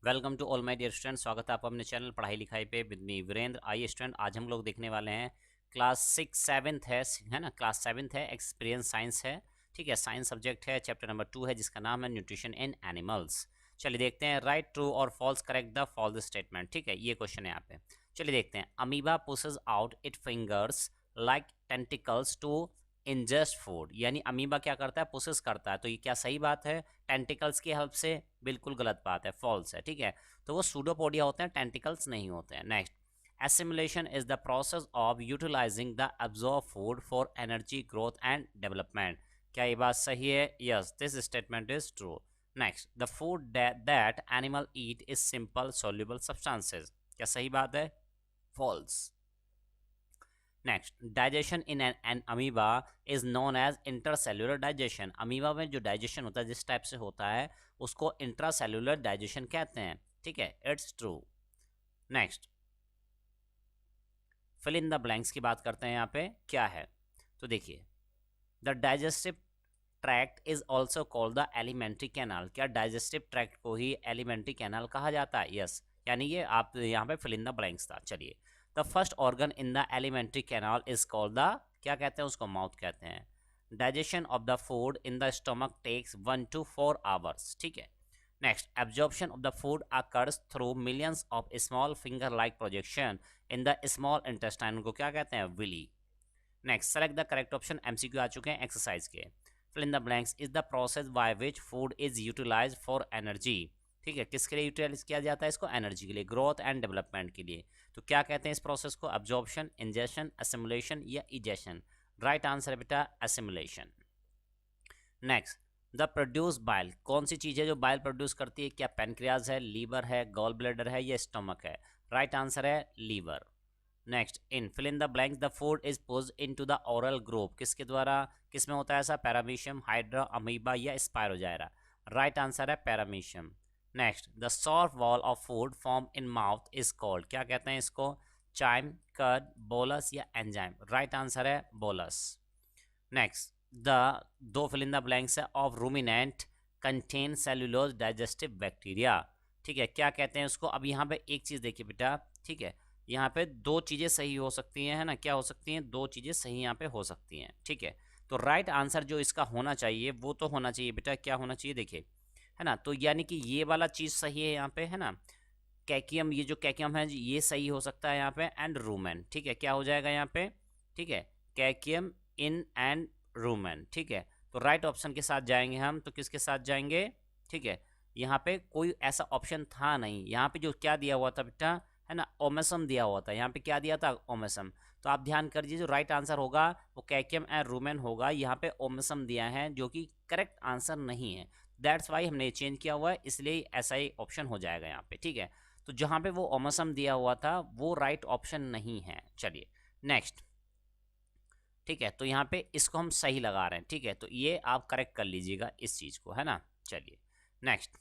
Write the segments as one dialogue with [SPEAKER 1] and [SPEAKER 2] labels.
[SPEAKER 1] Welcome to all my dear student. स्वागत है आपका अपने चैनल पढ़ाई लिखाई पे विद मी वीरेंद्र। आइए स्टूडेंट, आज हम लोग देखने वाले हैं क्लास 6 7th है ना। क्लास 7th है, एक्सपीरियंस साइंस है। ठीक है, साइंस सब्जेक्ट है, चैप्टर नंबर 2 है जिसका नाम है न्यूट्रिशन इन एनिमल्स। चलिए देखते हैं, राइट ट्रू और false correct the false statement. ठीक है, ये क्वेश्चन है यहाँ पे। चलिए देखते हैं, amoeba pushes out it fingers like tentacles to ingest food. यानी अमीबा क्या करता है, पुशेस करता है। तो ये क्या सही बात है? टेंटिकल्स की हेल्प से? बिल्कुल गलत बात है, फॉल्स है। ठीक है, तो वो सूडोपोडिया होते हैं, टेंटिकल्स नहीं होते हैं। Next, assimilation is the process of utilizing the absorbed food for energy growth and development। क्या ये बात सही है? yes, this statement is true। next, the food that animal eat is simple soluble substances। क्या सही बात है? false। Next, digestion in an amoeba is known as intercellular digestion. Amoeba में जो डाइजेशन होता है जिस टाइप से होता है उसको इंट्रासेल्यूलर डाइजेशन कहते हैं। ठीक है, it's true. Next, fill in the blanks की बात करते हैं। यहाँ पे क्या है तो देखिए, the digestive tract is also called the alimentary canal. क्या डाइजेस्टिव ट्रैक्ट को ही एलिमेंट्री कैनाल कहा जाता है? यस, यानी ये आप यहाँ पे फिल इन द ब्लैंक्स था। चलिए, the first organ in the alimentary canal is called the, क्या कहते हैं उसको? माउथ कहते हैं। Digestion of the food in the stomach takes 1 to 4 hours। ठीक है। Next, absorption of the food occurs through millions of small finger like projection in the small intestine को क्या कहते हैं? Villi. Next, select the correct option. MCQ आ चुके हैं exercise के। Fill in the blanks is the process by which food is utilize for energy. ठीक है, किसके लिए यूटिलाइज किया जाता है इसको? एनर्जी के लिए, ग्रोथ एंड डेवलपमेंट के लिए। तो क्या कहते हैं इस प्रोसेस को? एब्जॉर्प्शन, इंजेशन, असिमुलेशन या इजेशन? राइट आंसर बेटा assimilation. Next, the produce bile. कौन सी चीज़ है जो बाइल प्रोड्यूस करती है? क्या पेनक्रियाज है, लीवर है, गॉल ब्लैडर है या स्टमक है? राइट आंसर है liver. Next, in fill in the blanks the food is pushed into the oral group. किसके द्वारा? किस में होता है ऐसा? पैरामीशियम, हाइड्रा, अमीबा या स्पायरोजायरा? राइट आंसर है paramecium. Next, the soft wall of food form in mouth is called. क्या कहते हैं इसको? चाइम, कर्ड, बोलस या एंजाइम? राइट आंसर है बोलस। नेक्स्ट, द दो फिल इन द ब्लैंक्स है of ruminant contain cellulose digestive bacteria. ठीक है, क्या कहते हैं उसको? अब यहाँ पे एक चीज़ देखिए बेटा। ठीक है, यहाँ पे दो चीज़ें सही हो सकती हैं, है ना। क्या हो सकती हैं? दो चीज़ें सही यहाँ पे हो सकती हैं। ठीक है, तो राइट आंसर जो इसका होना चाहिए वो तो होना चाहिए बेटा, क्या होना चाहिए देखिए, है ना। तो यानी कि ये वाला चीज़ सही है यहाँ पे, है ना। कैकियम, ये जो कैकियम है ये सही हो सकता है यहाँ पे, एंड रूमेन। ठीक है, क्या हो जाएगा यहाँ पे? ठीक है, कैकियम इन एंड रूमेन। ठीक है, तो राइट ऑप्शन के साथ जाएंगे हम, तो किसके साथ जाएंगे? ठीक है, यहाँ पे कोई ऐसा ऑप्शन था नहीं। यहाँ पे जो क्या दिया हुआ था बेटा, है ना, ओमेसम दिया हुआ था। यहाँ पे क्या दिया था? ओमेसम। तो आप ध्यान कर दीजिए, जो राइट आंसर होगा वो कैकियम एंड रूमेन होगा। यहाँ पे ओमेसम दिया है जो कि करेक्ट आंसर नहीं है। दैट्स वाई हमने चेंज किया हुआ है, इसलिए ऐसा ही ऑप्शन हो जाएगा यहाँ पे। ठीक है, तो जहाँ पे वो ओमेसम दिया हुआ था वो राइट ऑप्शन नहीं है। चलिए नेक्स्ट। ठीक है, तो यहाँ पे इसको हम सही लगा रहे हैं। ठीक है, तो ये आप करेक्ट कर लीजिएगा इस चीज़ को, है ना। चलिए next,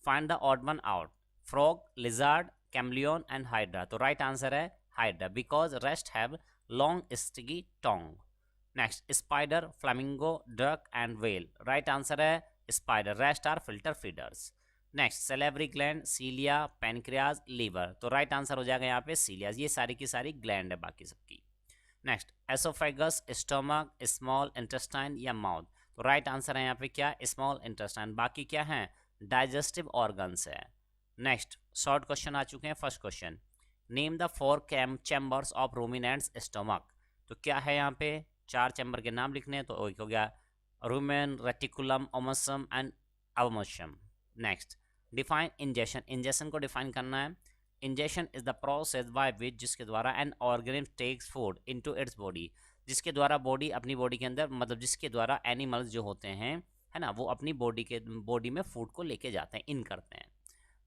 [SPEAKER 1] find the odd one out. Frog, lizard, chameleon and hydra. तो राइट आंसर है hydra, because rest have long sticky tongue. Next, spider, flamingo, duck and whale. Right answer है spider, rest are filter feeders. Next, salivary gland, cilia, pancreas, liver. तो right answer हो जाएगा यहाँ पे सीलियाज। ये सारी की सारी ग्लैंड है बाकी सबकी। Next, oesophagus, stomach, small intestine या माउथ। तो राइट आंसर है यहाँ पे क्या? Small intestine. बाकी क्या है? डाइजेस्टिव ऑर्गन्स है। नेक्स्ट, शॉर्ट क्वेश्चन आ चुके हैं। First question, name the 4 chambers of ruminants stomach. तो क्या है यहाँ पे? 4 चैम्बर के नाम लिखने हैं। तो एक हो गया rumen, reticulum, omasum and abomasum. Next, define ingestion. Ingestion को डिफाइन करना है। Ingestion is the process by which, जिसके द्वारा an organism takes food into its body. जिसके द्वारा बॉडी, अपनी बॉडी के अंदर, मतलब जिसके द्वारा एनिमल्स जो होते हैं, है ना, वो अपनी बॉडी में फूड को लेके जाते हैं, इन करते हैं।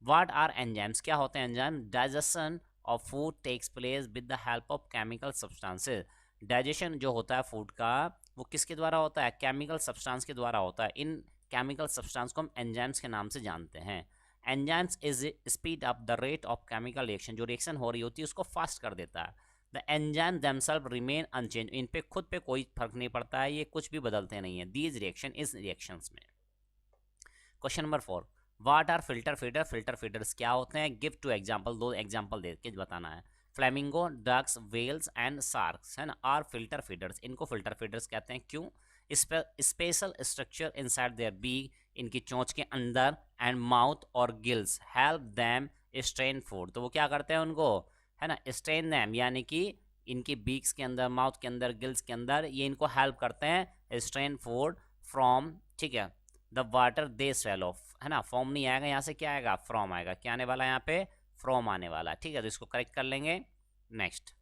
[SPEAKER 1] What are enzymes? क्या होते हैं enzyme? Digestion of food takes place with the help of chemical substances. Digestion जो होता है फूड का वो किसके द्वारा होता है? केमिकल सब्सटेंस के द्वारा होता है। इन केमिकल सब्सटेंस को हम एंजाइम्स के नाम से जानते हैं। Enzymes is speed up the rate of chemical reaction. जो रिएक्शन हो रही होती है उसको फास्ट कर देता है। The enzyme themselves remain unchange. इन पे खुद पे कोई फर्क नहीं पड़ता है, ये कुछ भी बदलते नहीं है। दीज रिएक्शन इज रिएक्शंस में। Question number 4, what are filter feeder, filter feeders क्या होते हैं, गिव टू एग्जाम्पल, 2 एग्जाम्पल दे के बताना है। Flamingo, ducks, whales and sharks है ना, आर फिल्टर फीडर्स, इनको फिल्टर फीडर्स कहते हैं। क्यों? Special structure inside their beak, इनकी चोंच के अंदर, एंड माउथ और gills help them strain food, तो वो क्या करते हैं उनको, है ना, स्ट्रेन देम, यानी कि इनकी बीक्स के अंदर, माउथ के अंदर, गिल्स के अंदर, ये इनको हेल्प करते हैं स्ट्रेन फूड फ्रॉम, ठीक है, द वाटर दे स्वेलो, है ना, फॉर्म नहीं आएगा यहाँ से, क्या आएगा, फ्रॉम आएगा, क्या आने वाला है यहाँ पे, फ्रॉम आने वाला, ठीक है, तो इसको करेक्ट कर लेंगे। Next,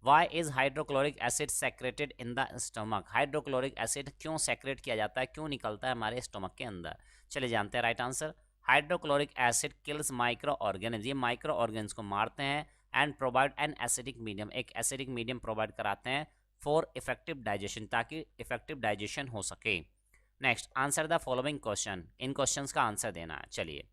[SPEAKER 1] why is hydrochloric acid secreted in the stomach, hydrochloric acid क्यों सेक्रेट किया जाता है, क्यों निकलता है हमारे स्टमक के अंदर, चलिए जानते हैं right answer. Hydrochloric acid kills micro organism, ये माइक्रो ऑर्गेन्स को मारते हैं, and provide an acidic medium, एक एसिडिक मीडियम प्रोवाइड कराते हैं फॉर इफेक्टिव डाइजेशन, ताकि इफेक्टिव डाइजेशन हो सके। Next, answer the following question, in questions का आंसर देना है। चलिए,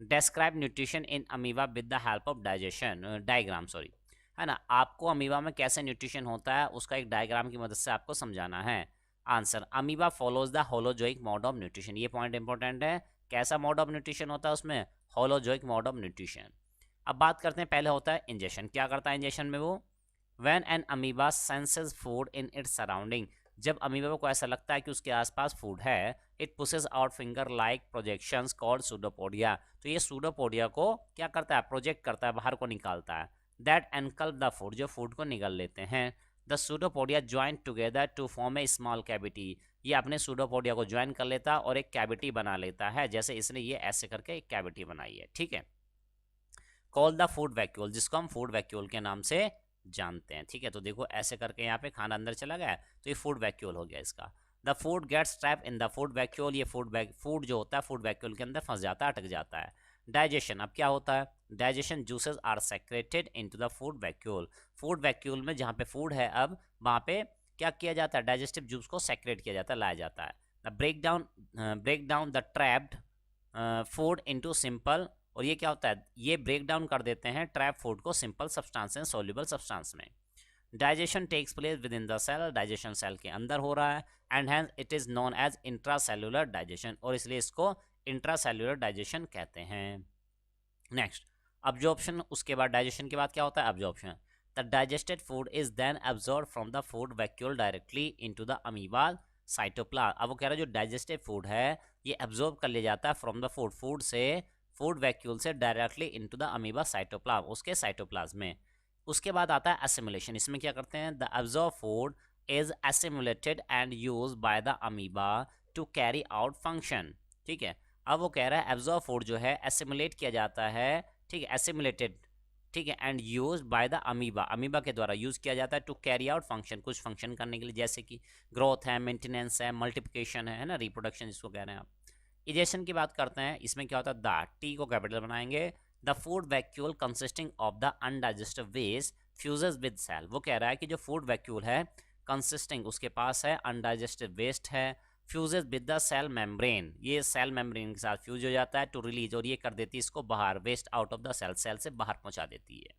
[SPEAKER 1] describe nutrition in amoeba with the help of digestion diagram, sorry, है ना, आपको अमीबा में कैसे न्यूट्रिशन होता है उसका एक डायग्राम की मदद से आपको समझाना है। Answer, amoeba follows the holozoic mode of nutrition, ये पॉइंट इंपॉर्टेंट है, कैसा मोड ऑफ न्यूट्रिशन होता है उसमें, होलोजोइक मोड ऑफ न्यूट्रिशन। अब बात करते हैं, पहले होता है इंजेशन, क्या करता है इंजेशन में वो, when an amoeba senses food in its surrounding, जब अमीबा को ऐसा लगता है कि उसके आसपास फूड है, it pushes out finger like projections called pseudopodia, तो ये सूडोपोडिया को क्या करता है, प्रोजेक्ट करता है, बाहर को निकालता है, दैट एनकल्प द फूड, जो फूड को निगल लेते हैं। The pseudopodia join together to form a small cavity, ये अपने सूडोपोडिया को ज्वाइन कर लेता है और एक कैविटी बना लेता है, जैसे इसने ये ऐसे करके एक कैविटी बनाई है, ठीक है, कॉल द फूड वैक्यूल, जिसको हम फूड वैक्यूल के नाम से जानते हैं, ठीक है, तो देखो ऐसे करके यहाँ पे खाना अंदर चला गया, तो ये फूड वैक्यूल हो गया इसका। The food gets trap in the food vacuole, ये फूड जो होता है फूड वैक्यूल के अंदर फंस जाता है, अटक जाता है। डाइजेशन, अब क्या होता है, digestion, juices are secreted into the food vacuole, food vacuole में जहाँ पे फूड है अब वहाँ पे क्या किया जाता है, डाइजेस्टिव जूस को सेक्रेट किया जाता है, लाया जाता है। The break down the trapped food into simple, और ये क्या होता है, ये ब्रेक डाउन कर देते हैं ट्रैप फूड को simple substance and soluble substance में। Digestion takes place within the cell, digestion cell के अंदर हो रहा है, and hence it is known as intracellular digestion, और इसलिए इसको इंट्रासेल्युलर डाइजेशन कहते हैं। नेक्स्ट, अब्जॉर्प्शन, उसके बाद डाइजेशन के बाद क्या होता है, absorption, the digested food is then absorb from the food vacuole directly into the amoeba cytoplasm, अब वो कह रहा है जो डाइजेस्टेड फूड है ये अब्जॉर्ब कर लिया जाता है फ्रॉम द फूड से, फूड वैक्यूल से directly into the amoeba cytoplasm, उसके साइटोप्लाज्म में। उसके बाद आता है एसिमुलेशन, इसमें क्या करते हैं, the absorb food is assimilated and used by the amoeba to carry out function, ठीक है, अब वो कह रहा है एब्जॉर्ब फूड जो है एसिमुलेट किया जाता है, ठीक है, एसिमुलेटेड, ठीक है, and used by the amoeba, amoeba के द्वारा यूज किया जाता है टू कैरी आउट फंक्शन, कुछ फंक्शन करने के लिए, जैसे कि ग्रोथ है, मेंटेनेंस है, मल्टीप्लिकेशन है ना, रिप्रोडक्शन जिसको कह रहे हैं आप। इजेशन की बात करते हैं, इसमें क्या होता है, द टी को कैपिटल बनाएंगे, the food vacuole consisting of the undigestive waste fuses with cell, वो कह रहा है कि जो फूड वैक्यूल है कंसिस्टिंग उसके पास है अनडाइजेस्टिव वेस्ट है, fuses with the cell membrane, ये सेल मेम्ब्रेन के साथ फ्यूज हो जाता है टू रिलीज, और ये कर देती है इसको बाहर, waste out of the cell, cell से बाहर पहुंचा देती है।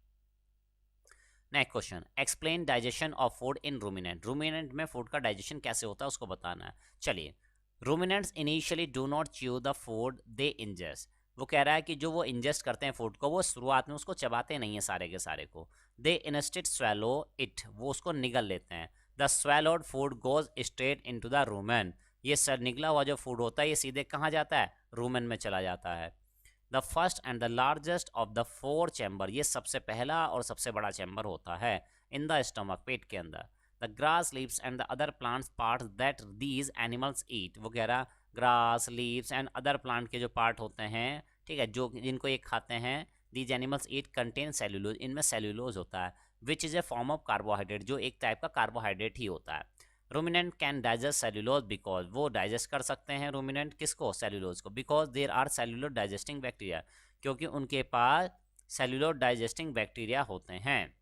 [SPEAKER 1] Next question, explain digestion of food in ruminant, ruminant में फूड का डाइजेशन कैसे होता है उसको बताना है। चलिए, ruminants initially do not chew the food they ingest, वो कह रहा है कि जो वो इंजेस्ट करते हैं फूड को वो शुरुआत में उसको चबाते नहीं है सारे के सारे को, दे इंस्टेड स्वेलो इट, वो उसको निगल लेते हैं। The swallowed food goes straight into the rumen, ये सर निकला हुआ जो फूड होता है ये सीधे कहाँ जाता है, रूमेन में चला जाता है। The first and the largest of the 4 chamber, ये सबसे पहला और सबसे बड़ा चैम्बर होता है इन द स्टमक, पेट के अंदर। The grass leaves and the other plants parts that these animals ईट, वो कह रहा grass leaves and other plant के जो पार्ट होते हैं, ठीक है, जो जिनको ये खाते हैं, these animals eat contain cellulose, इनमें सेल्यूलोज होता है, which is a form of carbohydrate, जो एक टाइप का कार्बोहाइड्रेट ही होता है। Ruminant can digest cellulose because, वो डाइजेस्ट कर सकते हैं रूमिनेंट किसको, सेल्यूलोज को, because there are cellulose digesting bacteria, क्योंकि उनके पास सेल्यूलोज डाइजेस्टिंग बैक्टीरिया होते हैं।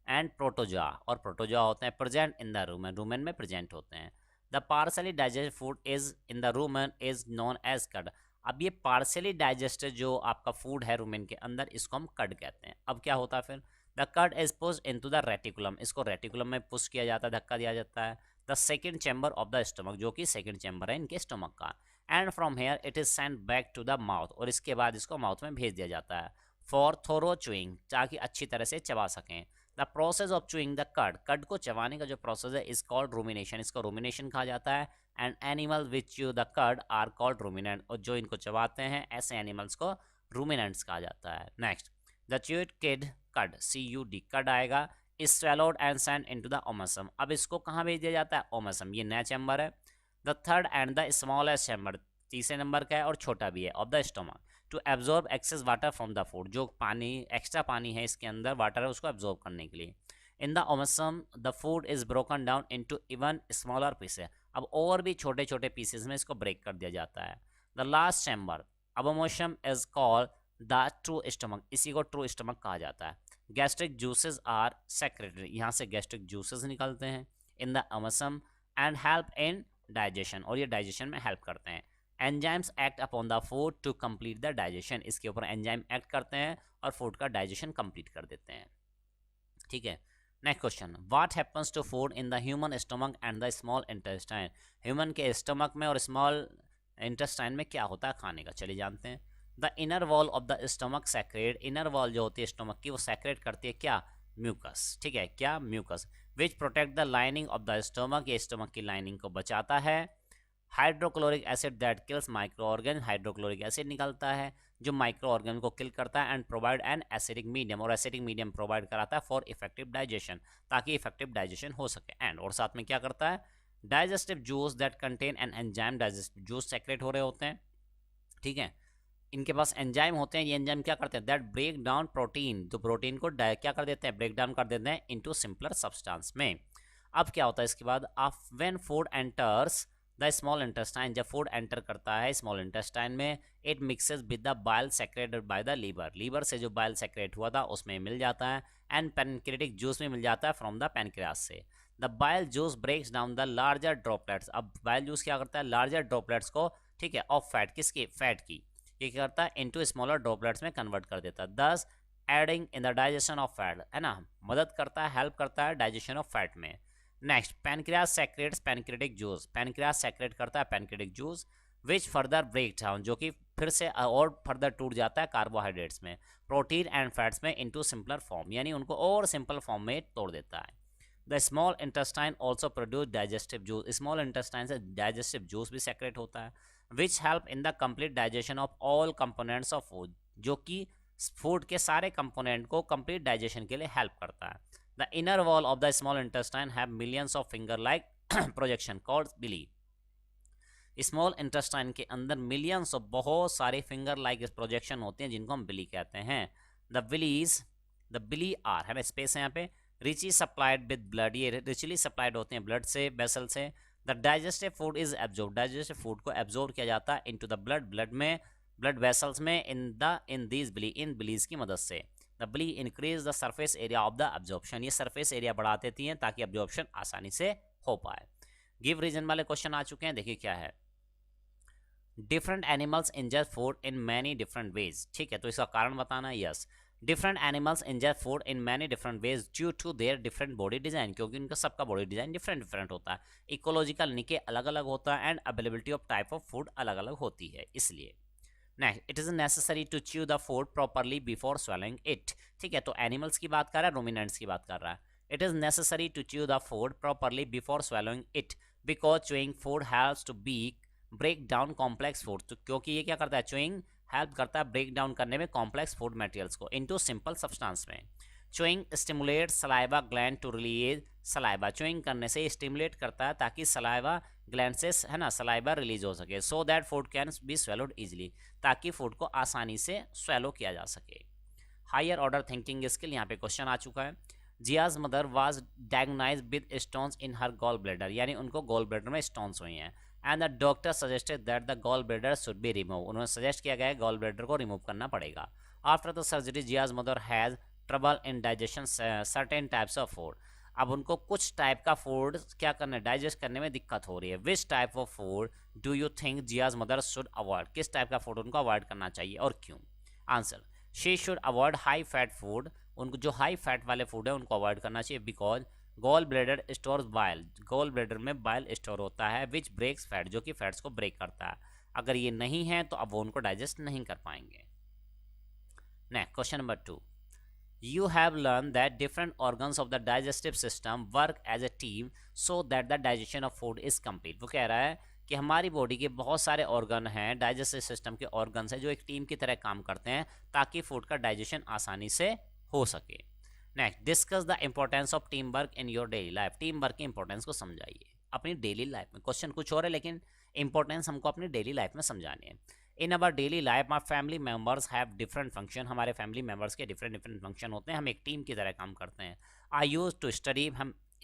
[SPEAKER 1] एंड प्रोटोजोआ, और प्रोटोजोआ होते हैं present in the rumen, rumen में प्रेजेंट होते हैं। The partially digest food is in the rumen is known as cud, अब ये पार्सली डाइजेस्टेड जो आपका फूड है रूमेन के अंदर इसको हम कड कहते हैं। अब क्या होता है फिर, the cud is push into the reticulum, इसको रेटिकुलम में पुश किया जाता है, धक्का दिया जाता है। The second chamber of the stomach, जो कि सेकंड चैम्बर है इनके स्टमक का, and from here it is send back to the mouth, और इसके बाद इसको माउथ में भेज दिया जाता है फॉर थोरो च्यूइंग, ताकि अच्छी तरह से चबा सकें। The process of chewing the curd, curd को चबाने का जो प्रोसेस है इज कॉल्ड रूमिनेशन, इसको रूमिनेशन कहा जाता है। And animal which chew the curd are called ruminant, और जो इनको चबाते हैं ऐसे एनिमल्स को रूमिनेंट्स कहा जाता है। Next, the chewed cud cud, CUD cud आएगा, is swallowed and sent into the omasum, अब इसको कहाँ भेज दिया जाता है? ओमसम, ये नया चैम्बर है। The third and the smallest chamber, तीसरे नंबर का है और छोटा भी है, of the stomach, to absorb excess water from the food, जो पानी एक्स्ट्रा पानी है इसके अंदर वाटर है उसको एब्जॉर्ब करने के लिए। In the omasum the food is broken down into even smaller pieces, अब और भी छोटे छोटे पीसेस में इसको ब्रेक कर दिया जाता है। The last chamber abomasum is called the true stomach, इसी को ट्रू स्टमक कहा जाता है। गैस्ट्रिक जूसेस आर सेक्रेटरी, यहाँ से गैस्ट्रिक जूसेस निकलते हैं in the omasum and help in digestion, और ये डाइजेशन में हेल्प करते हैं। Enzymes act upon the food to complete the digestion, इसके ऊपर एंजाइम एक्ट करते हैं और फूड का डाइजेशन कंप्लीट कर देते हैं। ठीक है, next question, what happens to food in the human stomach and the small intestine, human के स्टमक में और स्मॉल इंटेस्टाइन में क्या होता है खाने का, चलिए जानते हैं। The inner wall of the stomach secrete, inner wall जो होती है स्टमक की वो सेक्रेट करती है क्या? म्यूकस, ठीक है, क्या? Mucus, which protect the lining of the stomach, ये स्टमक की लाइनिंग को बचाता है। Hydrochloric acid that kills micro organ, hydrochloric acid निकलता है जो माइक्रो ऑर्गन को किल करता है। And provide an acidic medium, और एसिडिक मीडियम प्रोवाइड कराता है फॉर इफेक्टिव डाइजेशन, ताकि इफेक्टिव डाइजेशन हो सके। एंड और साथ में क्या करता है? Digestive juice that contain an enzyme, digestive juice secret हो रहे होते हैं, ठीक है, इनके पास एंजाइम होते हैं, ये एंजाइम क्या करते हैं? दैट ब्रेक डाउन प्रोटीन, तो प्रोटीन को क्या कर देते हैं? ब्रेक डाउन कर देते हैं इनटू सिंपलर सब्सटेंस में। अब क्या होता है इसके बाद? When food enters the small intestine, जब फूड एंटर करता है स्मॉल इंटेस्टाइन में, it mixes with the bile secreted by the liver, liver से जो बाइल सेक्रेट हुआ था उसमें मिल जाता है। एंड पैनक्रेटिक जूस में मिल जाता है फ्रॉम द पैनक्रियास से। The bile juice breaks down the larger droplets, अब बाइल जूस क्या करता है? लार्जर ड्रॉपलेट्स को, ठीक है, ऑफ फैट, किसकी? फैट की, ये क्या करता है? इनटू स्मॉलर ड्रॉपलेट्स में कन्वर्ट कर देता है, thus aiding in the digestion of fat, है ना, मदद करता है, हेल्प करता है डाइजेशन ऑफ फैट में। Next, pancreas secretes pancreatic juice, pancreas secrete करता है pancreatic juice, which further break down, जो कि फिर से और फर्दर टूट जाता है कार्बोहाइड्रेट्स में, प्रोटीन एंड फैट्स में इनटू सिंपलर फॉर्म, यानी उनको और सिंपल फॉर्म में तोड़ देता है। The small intestine also produce digestive juice, small intestine से डाइजेस्टिव जूस भी सेक्रेट होता है, which help in the complete digestion of all components of food, जो कि फूड के सारे कंपोनेंट को कंप्लीट डाइजेशन के लिए हेल्प करता है। The inner wall of the small intestine have millions of finger like projection called villi, small intestine के अंदर मिलियंस ऑफ बहुत सारे फिंगर लाइक प्रोजेक्शन होते हैं जिनको हम बिली कहते हैं। द बिली आर, है ना, स्पेस है यहाँ पे, रिचली सप्लाइड विद ब्लड, ये रिचली सप्लाइड होते हैं ब्लड से, वेसल से। The digestive food is absorb, digestive food को एब्जॉर्ब किया जाता है इनटू द ब्लड, ब्लड में, ब्लड वेसल्स में, इन दीज बिली, इन बिलीज की मदद से। The villi increase the surface area of the absorption, ये सरफेस एरिया बढ़ा देती हैं ताकि एब्जॉर्प्शन आसानी से हो पाए। गिव रीजन वाले क्वेश्चन आ चुके हैं, देखिए क्या है। Different animals ingest food in many different ways, ठीक है, तो इसका कारण बताना। Yes, different animals ingest food in many different ways due to their different body design, क्योंकि उनका सबका बॉडी डिजाइन डिफरेंट डिफरेंट होता है, इकोलॉजिकल निके अलग अलग होता है, and availability of type of food अलग अलग होती है, इसलिए। Next, it is necessary to chew the food properly before swallowing it, ठीक है, तो एनिमल्स की बात कर रहा है, रूमिनेंट्स की बात कर रहा है। It is necessary to chew the food properly before swallowing it because chewing food helps to be break down complex food, तो क्योंकि ये क्या करता है? च्यूइंग हेल्प करता है ब्रेक डाउन करने में कॉम्प्लेक्स फूड मटेरियल्स को इनटू सिंपल सब्सटेंस में। Chewing stimulate saliva gland to release saliva, chewing करने से स्टिमुलेट करता है ताकि सलाइवा ग्लैंड से, है ना, सलाइवा रिलीज हो सके, so that food can be swallowed easily, ताकि फूड को आसानी से स्वेलो किया जा सके। हायर ऑर्डर थिंकिंग स्किल, यहाँ पे क्वेश्चन आ चुका है। Zia's mother was diagnosed with stones in her gall bladder, यानी उनको गॉल ब्लैडर में स्टोन्स हुई हैं, and the doctor suggested that the gall bladder should be remove, उन्होंने सजेस्ट किया गया है गॉल ब्लैडर को रिमूव करना पड़ेगा। After the surgery Zia's mother has trouble in digestion certain types of food, अब उनको कुछ टाइप का फूड क्या करना, डाइजेस्ट करने में दिक्कत हो रही है। Which type of food do you think जियाज mother should avoid, किस टाइप का फूड उनको अवॉइड करना चाहिए और क्यों? Answer, she should avoid high fat food, उनको जो हाई फैट वाले फूड है उनको अवॉइड करना चाहिए, because gall bladder stores bile, gall bladder में बाइल स्टोर होता है, विच ब्रेक्स फैट, जो कि फैट्स को ब्रेक करता है। अगर ये नहीं है तो अब वो उनको डाइजेस्ट नहीं कर पाएंगे। Next question number 2, you have learned that different organs of the digestive system work as a team so that the digestion of food is complete। वो कह रहा है कि हमारी बॉडी के बहुत सारे ऑर्गन हैं, डाइजेस्टिव सिस्टम के ऑर्गन्स हैं जो एक टीम की तरह काम करते हैं ताकि फूड का डाइजेशन आसानी से हो सके। Next, discuss the importance of team work in your daily life. Team work की इंपॉर्टेंस को समझाइए अपनी डेली लाइफ में। क्वेश्चन कुछ और है लेकिन इंपॉर्टेंस हमको अपनी डेली लाइफ में समझानी है। In our daily life my family members have different function. हमारे फैमिली मेम्बर्स के डिफरेंट डिफरेंट फंक्शन होते हैं, हम एक टीम की तरह काम करते हैं। आई यूज टू स्टडी,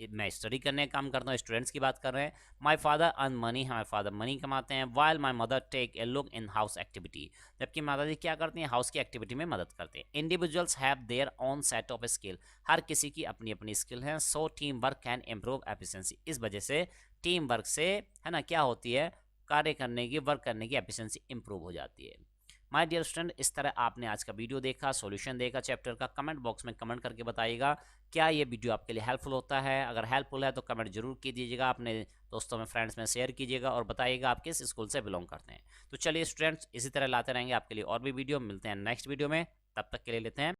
[SPEAKER 1] मैं स्टडी करने का काम करता हूँ, स्टूडेंट्स की बात कर रहे हैं। माई फादर अर्न मनी, हमारे फादर मनी कमाते हैं। While my mother take a look in house activity, जबकि माता जी क्या करती हैं, हाउस की एक्टिविटी में मदद करते हैं। Individuals have their own set of skill, हर किसी की अपनी अपनी स्किल है। So team work can improve efficiency, इस वजह से टीम वर्क से है ना क्या होती है, कार्य करने की, वर्क करने की एफिशिएंसी इंप्रूव हो जाती है। माय डियर स्टूडेंट, इस तरह आपने आज का वीडियो देखा, सॉल्यूशन देखा चैप्टर का। कमेंट बॉक्स में कमेंट करके बताइएगा क्या ये वीडियो आपके लिए हेल्पफुल होता है। अगर हेल्पफुल है तो कमेंट जरूर कीजिएगा, अपने दोस्तों में, फ्रेंड्स में शेयर कीजिएगा और बताइएगा आप किस स्कूल से बिलोंग करते हैं। तो चलिए स्टूडेंट्स, इसी तरह लाते रहेंगे आपके लिए और भी वीडियो। मिलते हैं नेक्स्ट वीडियो में, तब तक के लिए लेते हैं।